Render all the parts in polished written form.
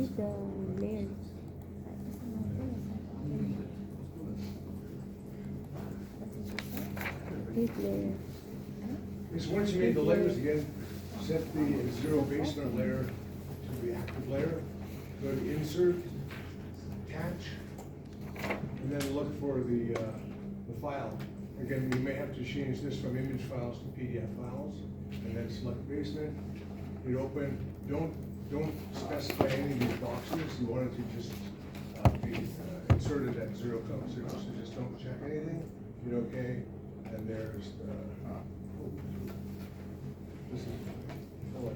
is the layer. This layer. So once you made the layers again, set the zero basement layer to the active layer. Go to insert, attach, and then look for the file. Again, you may have to change this from image files to PDF files, and then select basement. Hit open. Don't specify any of these boxes. You want it to just be inserted at 0,0. So just don't check anything. Hit OK, and there's the. This is full.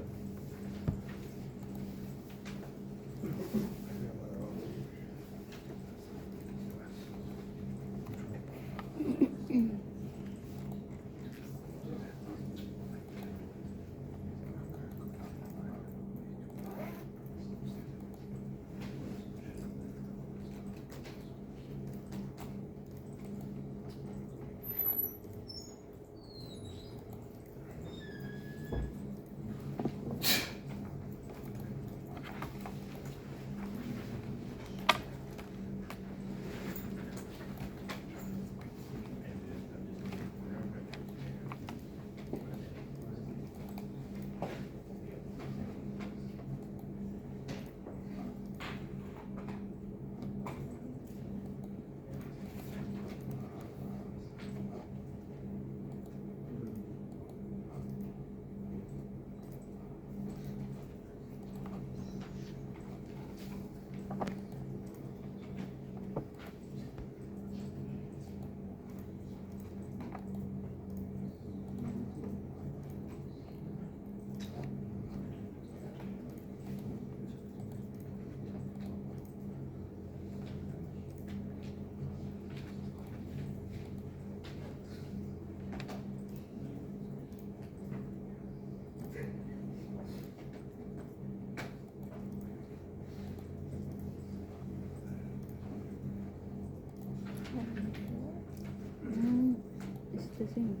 It's the same.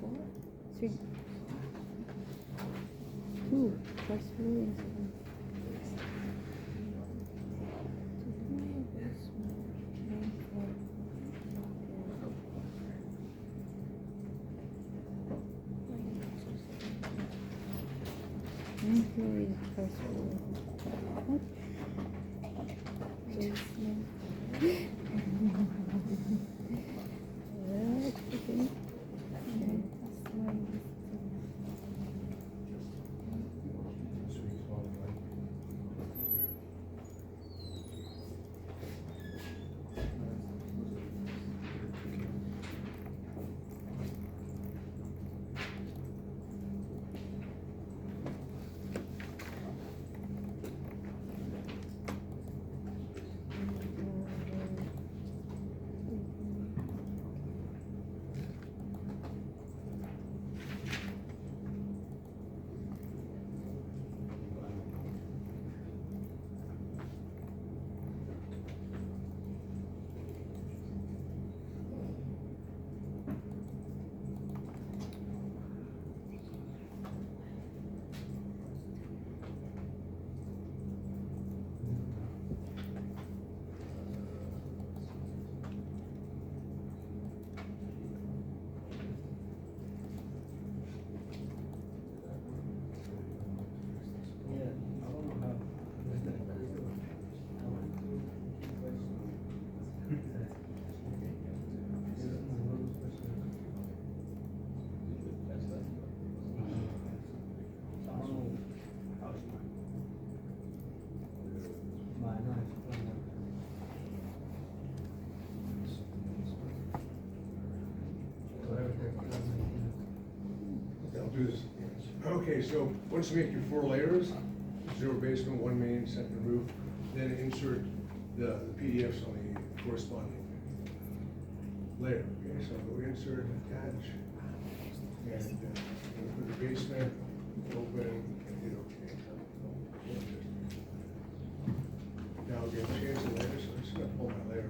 4, 3, 2. First floor and second. Main floor is first floor. What? Basement. Okay. I'll do this. Okay, so once you make your 4 layers, 0 basement, 1 main, second roof, then insert the PDFs on the corresponding layer. Okay, so go insert, attach, and put the basement, open, and hit OK. Now again, change the layer, so I'm just going to pull my layer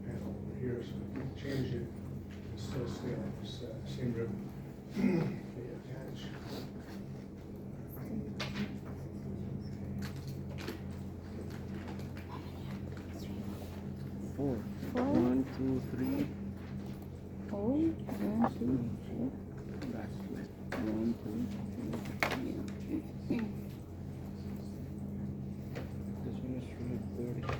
panel over here, so I can change it and still stay on this same ribbon. Okay, attach. 2, 3. Oh, 1, 2, That's it. 1, 2, 3. This one is really 30.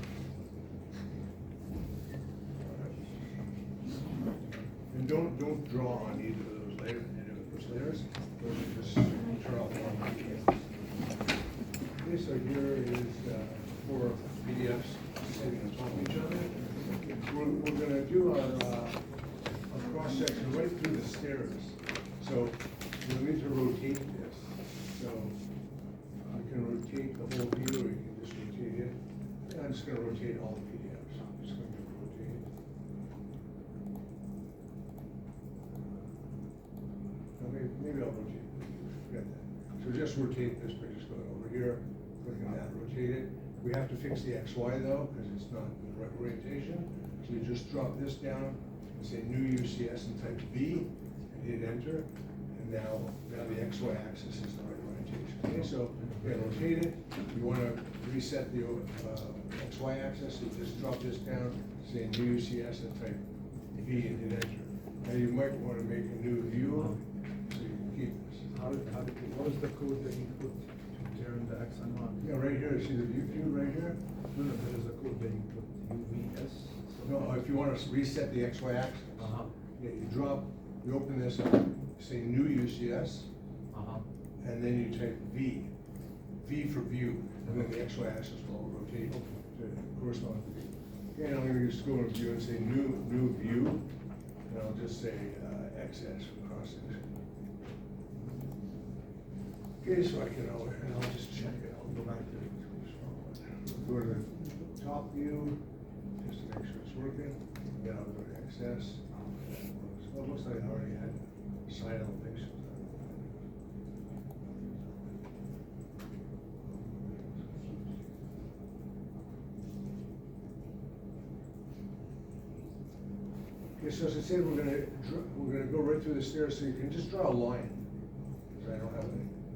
And don't draw on either of those layers, any of those layers, those are just draw on. Okay, so here is four PDFs sitting on top of each other. We're gonna do our cross section right through the stairs. So we'll need to rotate this. So you can rotate the whole view, or you can just rotate it. And I'm just gonna rotate all the PDFs. I'm just gonna rotate. Maybe I'll rotate, forget that. So just rotate this by just going over here, clicking that, rotate it. We have to fix the XY though, because it's not in the right orientation. So you just drop this down and say new UCS and type V and hit enter. And now the XY axis is the right orientation. Okay, so we're gonna rotate it. You wanna reset the XY axis, so you just drop this down, say new UCS and type V and hit enter. Now you might wanna make a new view. What is the code that you put to turn the axon on? Yeah, right here, see the view cube right here? No, there is a code that you put UVS. No, if you want to reset the XY axis, Uh-huh, yeah, you open this up, say new UCS, uh-huh. and then you type V, V for view, and then the XY axis will rotate to correspond to V. Okay, and I'm gonna just go in view and say new view, and I'll just say XS for cross section. Okay, so I can, and I'll just check it, I'll go back to it. Go to the top view, just to make sure it's working, then I'll go to XS. Well, it looks like I already had side elevations. Okay, so as I said, we're gonna go right through the stairs, so you can just draw a line. Because I don't have a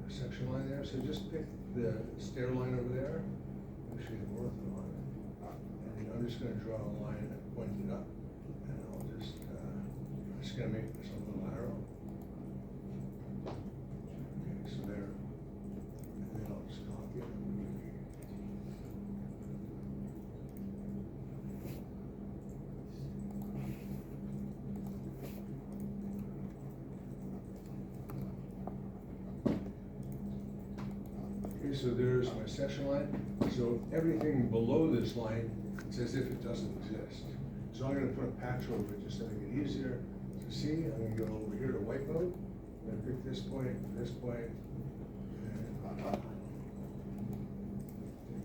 section line there, so just pick the stair line over there, actually the north line. And I'm just gonna draw a line that pointed up, and I'll just gonna make this a little arrow. Okay, so there, and then I'll just copy it. Okay, so there's my section line. So everything below this line, it's as if it doesn't exist. So I'm gonna put a patch over it just to make it easier to see. I'm gonna go over here to wipeout. I'm gonna pick this point, and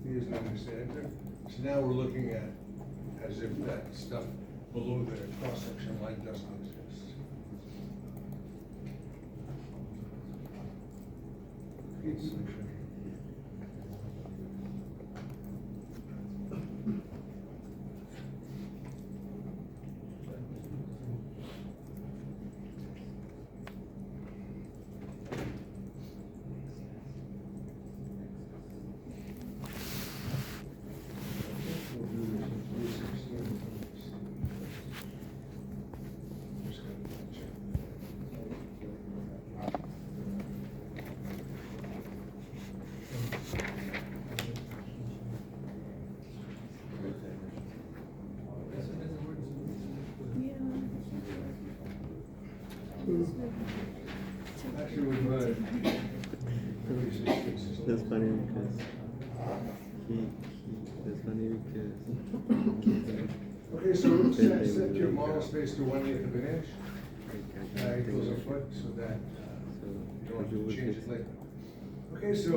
these, and I'm gonna say enter. So now we're looking at as if that stuff below the cross-section line doesn't exist. Okay. Actually, we've That's funny because that's funny because okay, so set your model space to 1/8 of an inch. Equals a foot, so that you don't have to change it later. Okay, so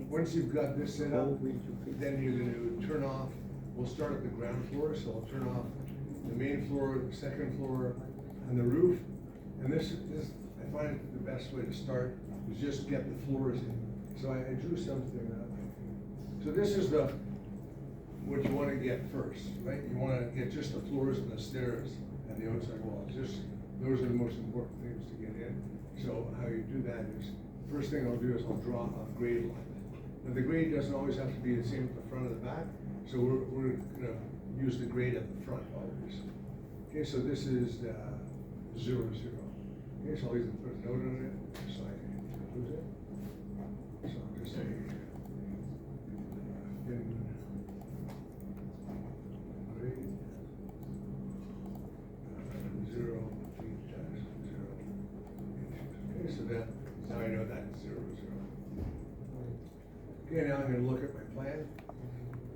once you've got this set up, then you're going to turn off. We'll start at the ground floor, so I'll turn off the main floor, the second floor, and the roof. And this I find the best way to start is just get the floors in. So I drew something up. So this is what you want to get first, right? You want to get just the floors and the stairs and the outside walls. Those are the most important things to get in. So how you do that is, first thing I'll do is I'll draw a grade line. Now the grade doesn't always have to be the same at the front or the back. So we're gonna use the grade at the front always. Okay, so this is 0, 0. Okay, so I'll even put a note on it, so I can lose it. So I'll just say, in grade, 0 feet times 0 inches. Okay, so that, now I know that's 0, 0. Okay, now I'm gonna look at my plan,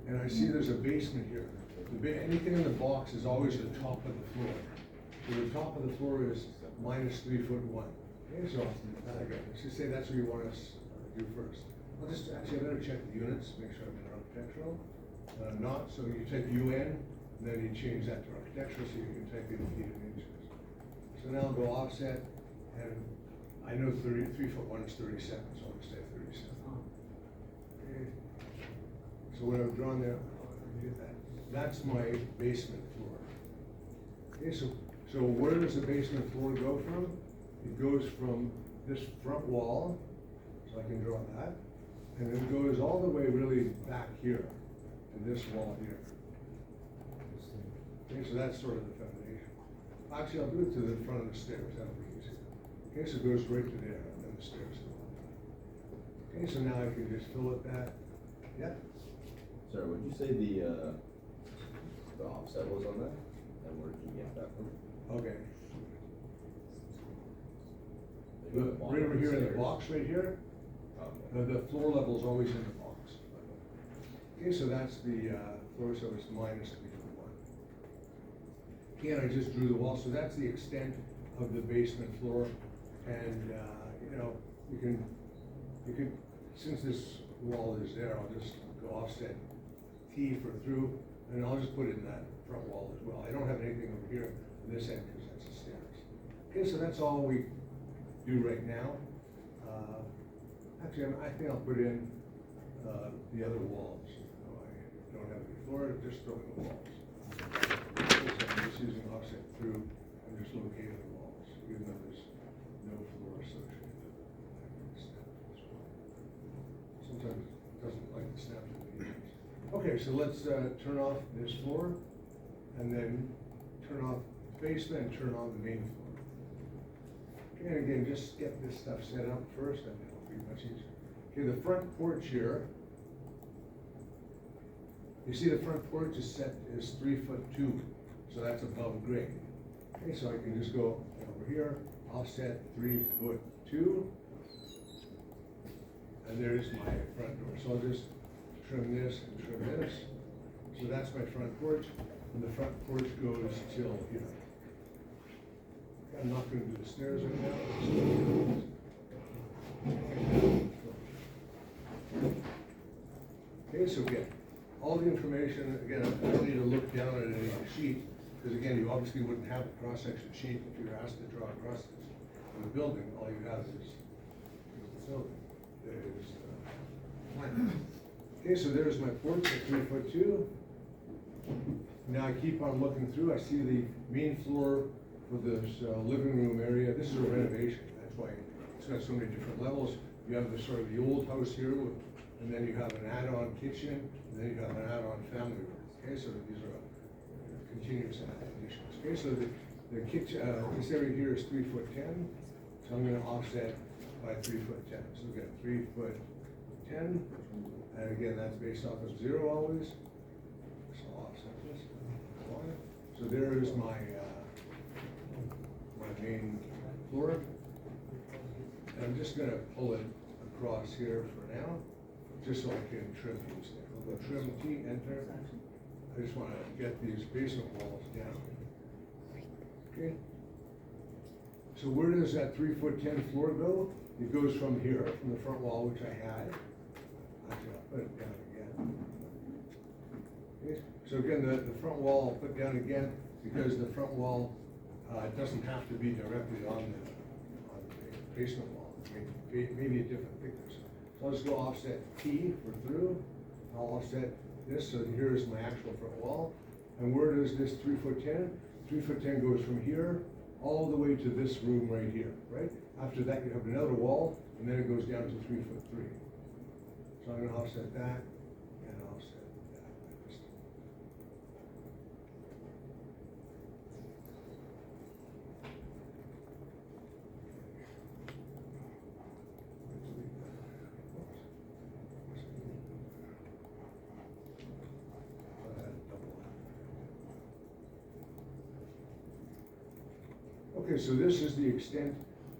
and I see there's a basement here. Anything in the box is always the top of the floor. So the top of the floor is minus 3 foot 1. Okay, so let's just say that's what you want us to do first. Actually, I better check the units, make sure I'm in architectural. Not, so you take UN, and then you change that to architectural, so you can type in feet and inches. So now I'll go offset, and I know 3 foot 1 is 37, so I'll just say 37. Okay. So what I've drawn there, that's my basement floor. Okay, so where does the basement floor go from? It goes from this front wall, so I can draw that, and it goes all the way really back here to this wall here. Okay, so that's sort of the foundation. Actually, I'll do it to the front of the stairs, that'll be easier. Okay, so it goes right to there, and then the stairs go up. Okay, so now I can just fill it that. Yeah? Sorry, would you say the offset was on that? And where did you get that from? Okay. Maybe the Right bottom over of here in the stairs. box right here, Okay. the floor level is always in the box. Okay, so that's the floor, so it's minus 3 foot 1. Okay, and I just drew the wall, so that's the extent of the basement floor. And, you know, you can, since this wall is there, I'll just go offset T for through, and I'll just put it in that front wall as well. I don't have anything over here on this end because that's the stairs. Okay, so that's all we do right now. Actually, I think I'll put in the other walls. I don't have any floor, just throw in the walls. Okay, so I'm just using offset through and just locating the walls, even though there's no floor associated with it. Sometimes it doesn't like the snap to the edges. Okay, so let's turn off this floor, and then turn off the basement and turn on the main floor. Okay, and again, just get this stuff set up first, and it'll be much easier. Okay, the front porch here, you see the front porch is set is 3 foot 2, so that's above grade. Okay, so I can just go over here, offset 3 foot 2, and there's my front door. So I'll just trim this and trim this. So that's my front porch, and the front porch goes till here. I'm not gonna do the stairs right now. Okay, so again, all the information, again, I don't need to look down at any sheet, because again, you obviously wouldn't have a cross-section sheet if you were asked to draw a cross-section of the building. All you have is the building. There's plan. Okay, so there's my porch at 3 foot 2. Now I keep on looking through, I see the main floor for this living room area. This is a renovation, that's why it's got so many different levels. You have the sort of the old house here, and then you have an add-on kitchen, and then you have an add-on family room. Okay, so these are continuous additions. Okay, so the kitchen, this area here is 3 foot 10, so I'm gonna offset by 3 foot 10. So we got 3 foot 10, and again, that's based off of 0 always. So I'll offset this. So there is my my main floor. And I'm just gonna pull it across here for now, just so I can trim these things. I'll go trim T, enter. I just wanna get these basement walls down. Okay. So where does that 3 foot 10 floor go? It goes from here, from the front wall, which I had. Actually, I'll put it down again. Okay. So again, the front wall I'll put down again, because the front wall doesn't have to be directly on the basement wall. Maybe a different thickness. So I'll just go offset T for through. I'll offset this, so here's my actual front wall. And where does this 3 foot 10? 3 foot 10 goes from here all the way to this room right here, right? After that, you have another wall, and then it goes down to 3 foot 3. So I'm gonna offset that, and offset that. Okay, so this is the extent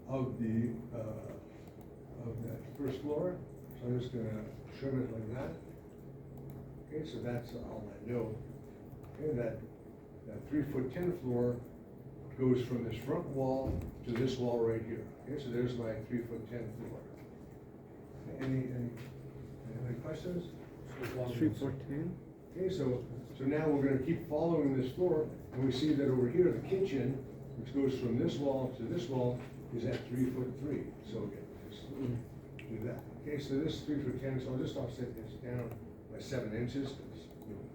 of the, of that first floor. So I'm just gonna trim it like that. Okay, so that's all I know. Okay, that 3'10" floor goes from this front wall to this wall right here. Okay, so there's my 3'10" floor. Any questions? 314. Okay, so now we're gonna keep following this floor, and we see that over here, the kitchen, which goes from this wall to this wall, is at 3'3". So again, just do that. Okay, so this is 3'10", so I'll just offset this down by 7 inches. 'Cause, you know,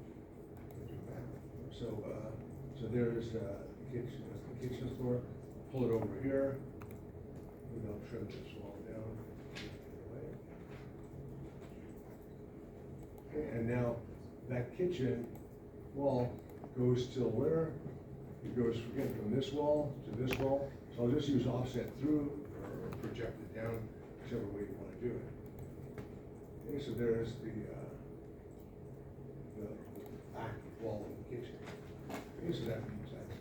do that. So there's the kitchen floor. Pull it over here. Maybe I'll trim this wall down. Okay, and now that kitchen wall goes till where? It goes again from this wall to this wall. So I'll just use offset through or project it down, whichever way you want to do it. Okay, so there's the back wall of the kitchen. Okay, so that means that's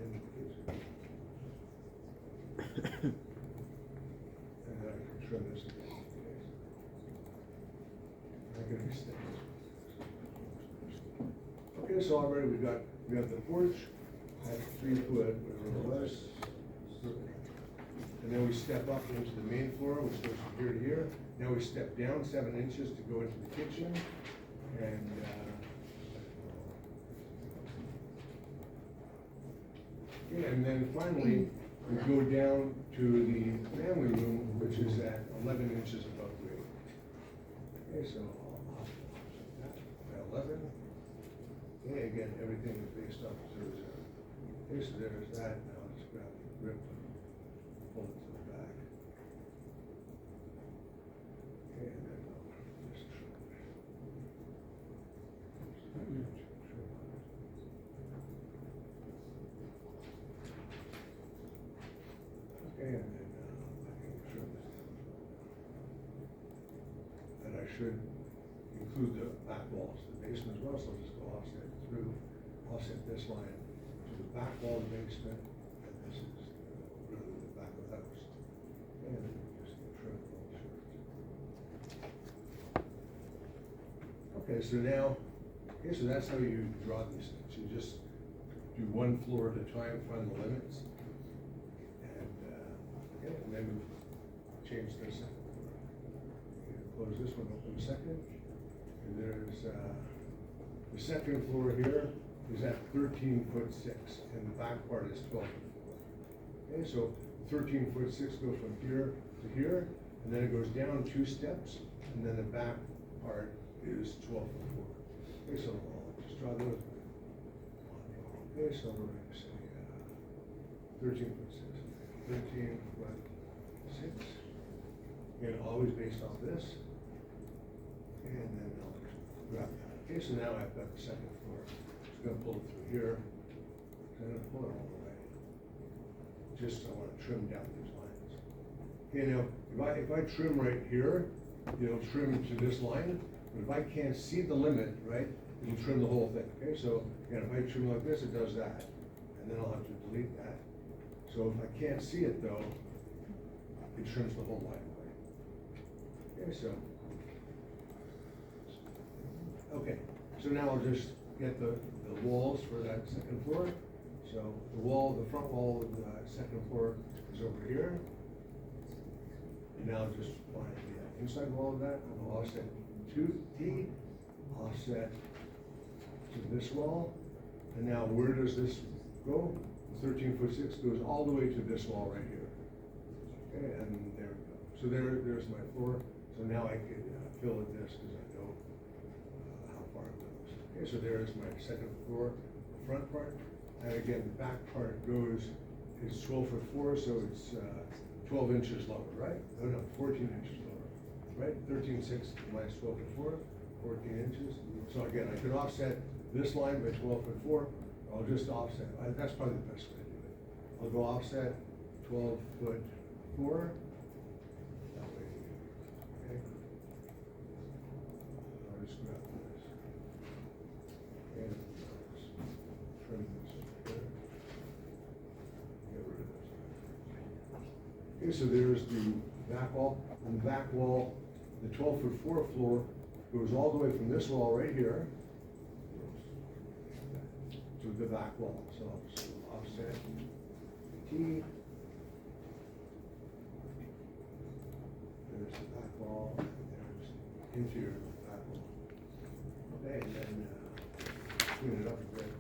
in the kitchen. And then I can trim this again. I can extend this. Okay, so already we have the porch at 3 foot, whatever it was. And then we step up into the main floor, which goes from here to here. Now we step down 7 inches to go into the kitchen. And then finally, we go down to the family room, which is at 11 inches above grade. Okay, so I'll offset that by 11. Okay, again, everything is based off 0, 0. Okay, so there's that. Now let's grab the grip and pull it to the back. Okay, and then I'll just trim it. Okay, and then I can trim this. And I should include the back walls, the basement as well, so I'll just go offset this line to the back wall of the basement, and this is really the back of the house. And then just trim it all short. Okay, so now, okay, so that's how you draw these things. You just do one floor at a time, find the limits. And then we change this. Close this one open a second. And there's the second floor here is at 13'6", and the back part is 12'4". Okay, so 13'6" goes from here to here, and then it goes down 2 steps, and then the back part is 12'4". Okay, so I'll just draw those. Okay, so we're going to say 13'6". 13'6". Again, always based off this. And then I'll just grab that. Okay, so now I've got the second floor. Just gonna pull it through here. I'm gonna pull it all the way. Just I want to trim down these lines. Okay, now if I trim right here, it'll trim to this line. But if I can't see the limit, right, it'll trim the whole thing. Okay, so again, if I trim like this, it does that. And then I'll have to delete that. So if I can't see it though, it trims the whole line away. Okay, so now I'll just get the walls for that second floor. So the front wall of the second floor is over here. And now just find the inside wall of that. I'll offset 2T, offset to this wall. And now where does this go? 13'6" goes all the way to this wall right here. Okay, and there we go. So there's my floor. So now I can fill in this because I know how far it goes. Okay, so there's my second floor, the front part. And again, the back part goes, it's 12'4", so it's 12 inches lower, right? No, 14 inches lower, right? 13'6" minus 12'4", 14 inches. So again, I could offset this line by 12'4". I'll just offset, that's probably the best way to do it. I'll go offset 12'4". That way, okay. I'll just grab this. And I'll just trim this here. Okay, so there's the back wall, and the back wall, the 12-foot floor goes all the way from this wall right here to the back wall, so offset T. There's the back wall, and there's the interior of the back wall. Okay, and then clean it up a bit.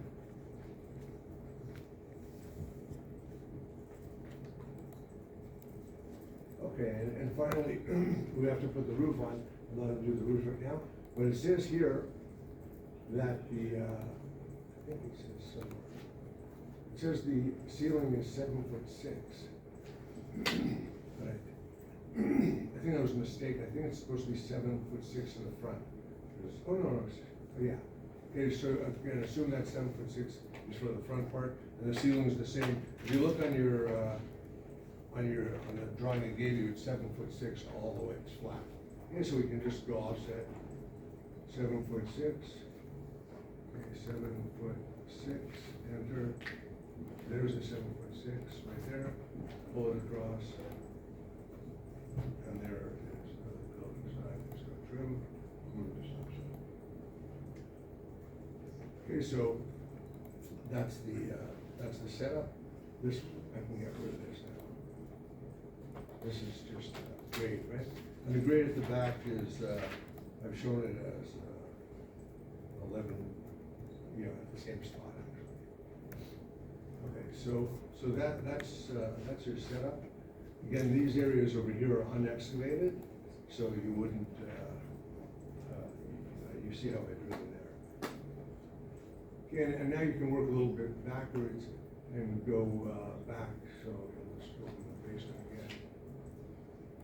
Okay, and finally, we have to put the roof on. I'm not gonna do the roof right now, but it says here that the, I think it says somewhere, it says the ceiling is 7'6". But I think that was a mistake. I think it's supposed to be 7'6" in the front. Oh, no, yeah. Okay, so I'm gonna assume that 7'6" is for the front part, and the ceiling is the same. If you look on your, on the drawing they gave you, it's 7'6" all the way, it's flat. Okay, so we can just go offset 7'6". Okay, 7'6", enter. There's a 7'6" right there. Pull it across. And there it is, the building side, it's got trim, move this upside. Okay, so that's the setup. This, I can get rid of this now. This is just grade, right? And the grade at the back is, I've shown it as 11, you know, at the same spot actually. Okay, so that's your setup. Again, these areas over here are unexcavated, so you wouldn't, you see how I drew them there. Okay, and now you can work a little bit backwards and go back, so let's go in the basement again.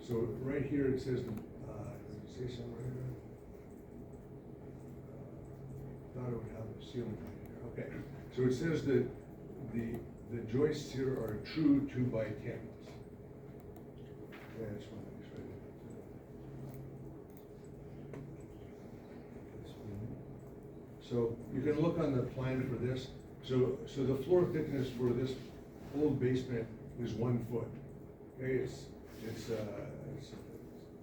So right here it says, does it say somewhere here? Thought it would have the ceiling right here. Okay, so it says that the joists here are true 2x10s. Yeah, that's one of these right there. So you can look on the plan for this. So the floor thickness for this old basement is 1 foot. Okay,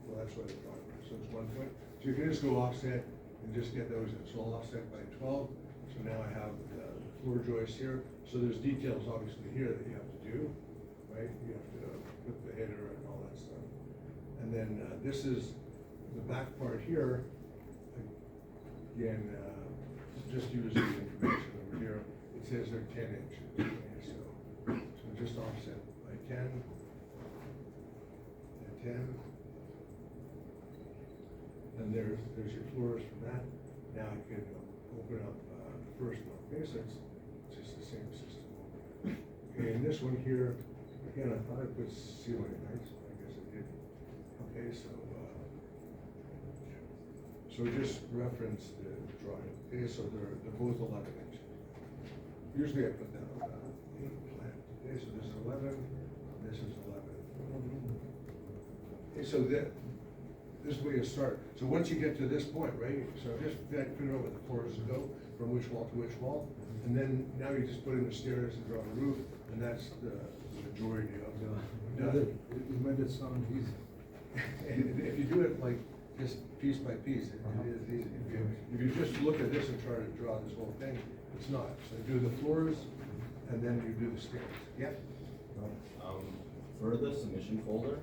well, that's what it's on. So it's 1 foot. So you can just go offset and just get those. It's all offset by 12. So now I have the floor joist here. So there's details obviously here that you have to do, right? You have to put the header and all that stuff. And then this is the back part here. Again, just use the information over here. It says they're 10 inches. Okay, so just offset by 10 and 10. And there's your floors for that. Now I can open up the first one. Okay, so it's just the same system. Okay, and this one here, again, I thought I put ceiling height, so I guess I didn't. Okay, so just reference the drawing. Okay, so they're both 11 inches. Usually I put that on the plan. Okay, so this is 11, this is 11. Okay, so this is where you start. So once you get to this point, right? So just figure out where the floors go, from which wall to which wall, and then now you just put in the stairs and draw the roof, and that's the majority of the. You made it sound easy. And if you do it like just piece by piece, it is easy. If you just look at this and try to draw this whole thing, it's not. So do the floors, and then you do the stairs. Yep. For the submission folder,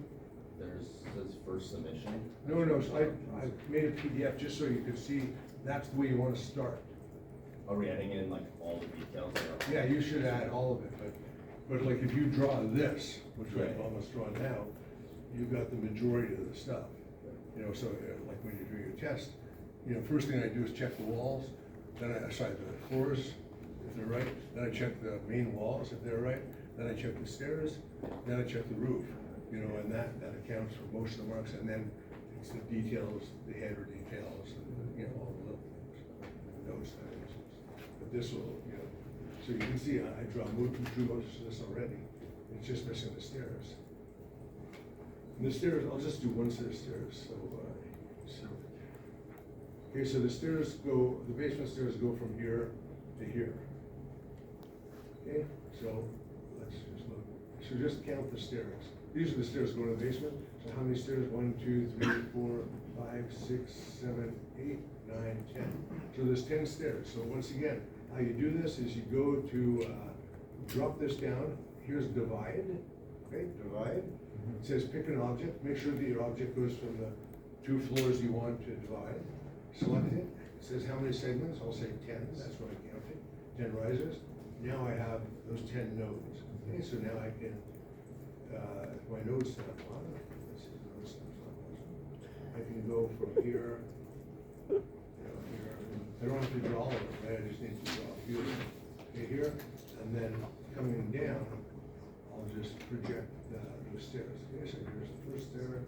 says first submission. No, so I made a PDF just so you could see that's the way you want to start. Are we adding in like all the details? Yeah, you should add all of it, but like if you draw this, which Right. I've almost drawn now, you've got the majority of the stuff. You know, so like when you do your test, you know, first thing I do is check the walls, then I assign the floors, if they're right, then I check the main walls, if they're right, then I check the stairs, then I check the roof, you know, and that accounts for most of the marks, and then it's the details, the header details, and, you know, all the little things, those things. But this will, you know, so you can see I drew most of this already, it's just missing the stairs. And the stairs, I'll just do one set of stairs, so. Okay, so the stairs go, the basement stairs go from here to here. Okay, so let's just look. So just count the stairs. these are the stairs going to the basement. So how many stairs? 1, 2, 3, 4, 5, 6, 7, 8, 9, 10. So there's 10 stairs. So once again, how you do this is you go to, drop this down. Here's divide, okay, divide. It says pick an object. Make sure that your object goes from the 2 floors you want to divide. Select it. It says how many segments? I'll say 10. That's what I counted. 10 risers. Now I have those 10 nodes. Okay, so now I can, if my nodes not on, let's see, the nodes not on. I can go from here, here. I don't have to draw all of them, right? I just need to draw a few of them. Okay, here, and then coming down, I'll just project the stairs. Okay, so here's the first stair.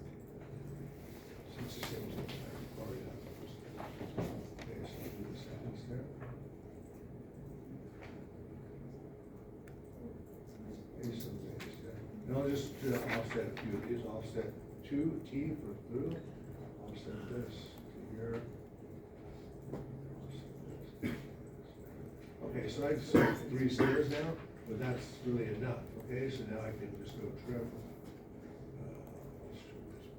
So it's the same thing. I already have the first stair. Okay, so I'll do the second stair. Okay, so there's that. And I'll just offset a few of these. Offset 2, T for through. Offset this to here. Offset this. Okay, so I just have 3 stairs now, but that's really enough. Okay, so now I can just go trim. Let's trim this way.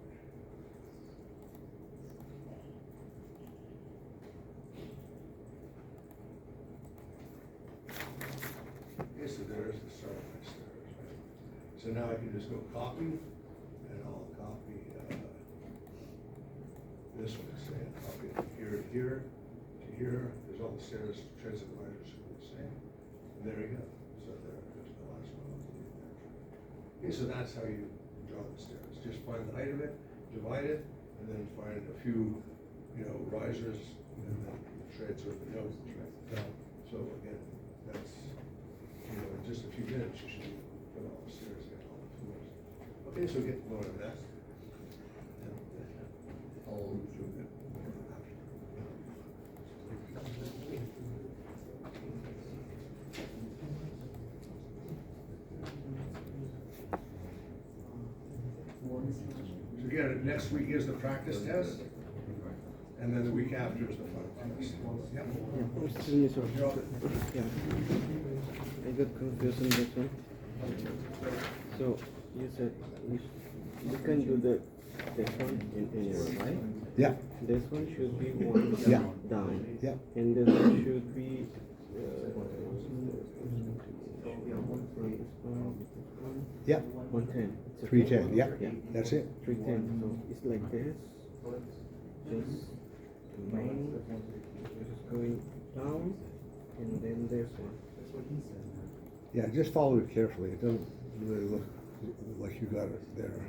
Okay, so there's the start of my stairs, right? So now I can just go copy, and I'll copy this one, say, copy it from here to here to here. There's all the stairs, transit risers are the same. And there we go. So there's the last one. Okay, so that's how you draw the stairs. Just find the height of it, divide it, and then find a few, risers, and then treads with the nodes, right? So again, that's, in just a few minutes, you should put all the stairs in, all the floors. Okay, so get going on that. So again, next week is the practice test, and then the week after is the final test. Yep. Yeah, excuse me, sir. Yeah. I got confused on this one. So, you said you can do this one in your right? Yeah, This one should be one Yeah. down. yeah, And this one should be, yeah. 110. It's okay? 310, yeah, Yeah. that's it. 310, so it's like this, just going down, and then this one. Yeah, just follow it carefully. It doesn't really look like you got it there,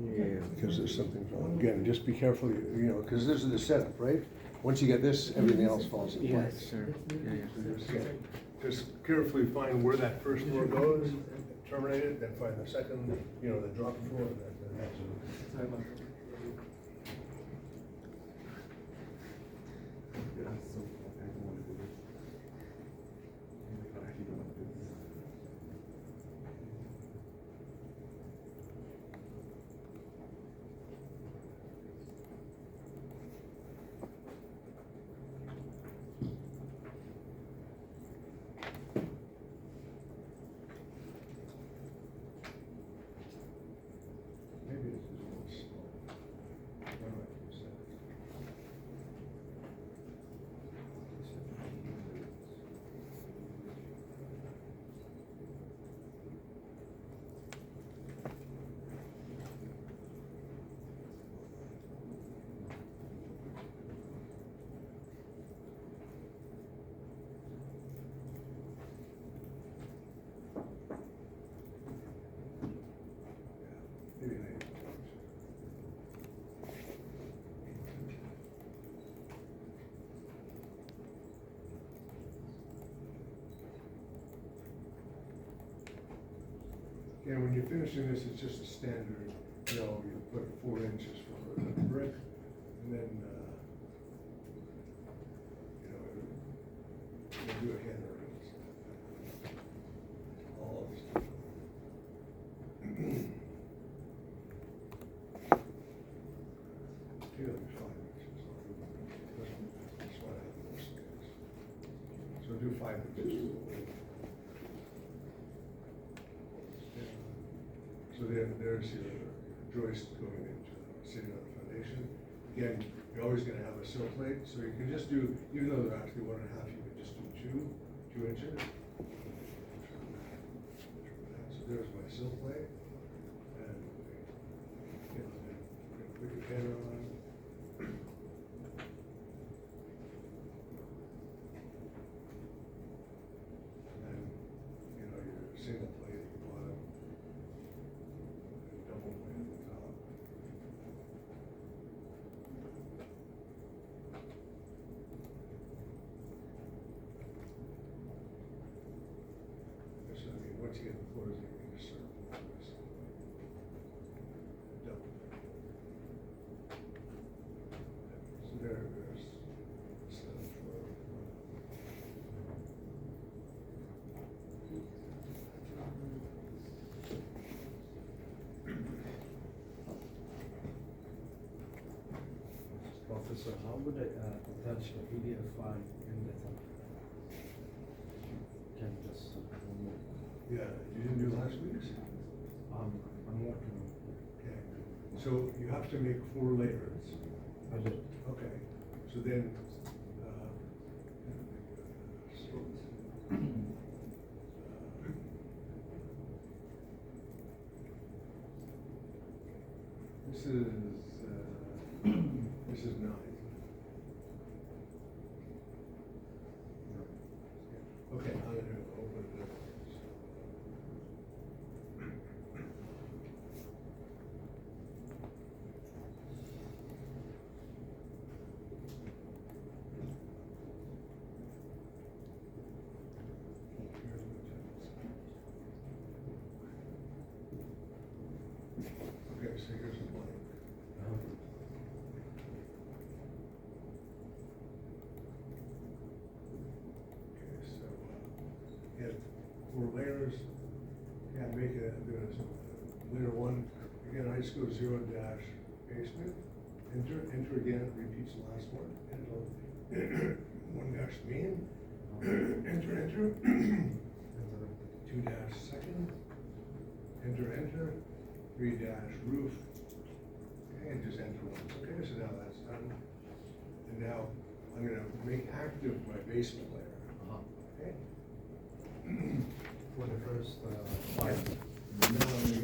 Yeah. because there's something wrong. Again, just be careful, because this is the setup, right? Once you get this, everything else falls in Yes, place. sir. Yeah. Just carefully find where that first floor goes, terminate it, then find the second, the drop floor, and then the next one. Maybe it's just a little slow. Why don't I do that? Maybe later. Yeah, when you're finishing this, it's just a standard, you put 4 inches for a brick, and then, you do a hand raise. All of this. Here, it'll be 5 inches. That's what I have most days. So do 5 inches. So then there's your joist going into, sitting on the foundation. Again, you're always gonna have a sill plate, so you can just do, even though they're actually 1.5, you can just do 2 inches. So there's my sill plate, and, you know, then put your camera on. And then, you know, your single plate at the bottom, and double plate at the top. So, I mean, once you get the floors, you can just circle this. Double. So there's stuff for. Professor, how would I attach a PDF file in the can just Yeah, you didn't do last week's? I'm working on Okay, so you have to make 4 layers. it. I did. Okay, so then, this is, this is 9. Okay, I'm gonna open it. Okay, so here's a blank. Okay, so, get 4 layers, yeah, make a, layer 1, again, I just go 0 dash basement, enter again, it repeats the last one, and it'll, 1 dash main, enter, 2 dash second, enter, 3 dash roof, and just enter once, okay, so now that's done. And now, I'm gonna make active my basement layer, okay? For the first file. Now I'm gonna